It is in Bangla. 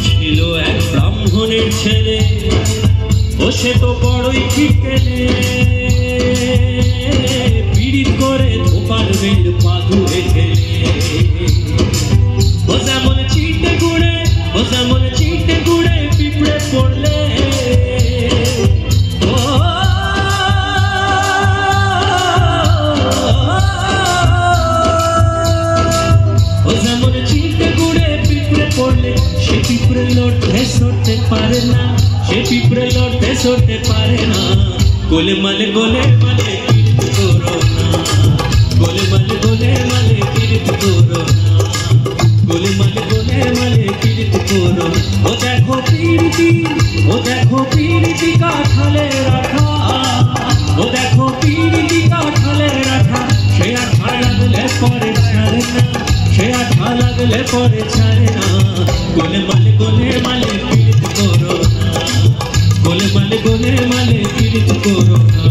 ছিল এক ব্রাহ্মণের ছেলে, ও সে তো বড়ই খিকেলে, পীড়িত করে ধোপার বেল পাথুরে খেলে। ও যেমন চিটে গুড়ে, ও যেমন চিটে গুড়ে পিঁপড়ে পড়লে, ও যেমন চিটে গুড়ে পিঁপড়ে পড়লে, সে পিঁপড়ে লড়তে সরতে পারে না, সে পিঁপড়ে লড়তে সরতে পারে না। গোলে মালে কীর্ত করো না, গোলে মালে কীর্ত করো না, গোলে মালে কীর্ত করো। ও দেখো পীড়িতি, ও দেখো পীড়িতি কাঠালে রাখা, ও দেখো পীড়িতি কাঠালে রাখা, সে আঠা লাগলে পরে ছাড়ে না, সে আঠা লাগলে পরে ছাড়ে না। গোলে মালে কীর্ত করো না, গোলে মালে কীর্ত করো না।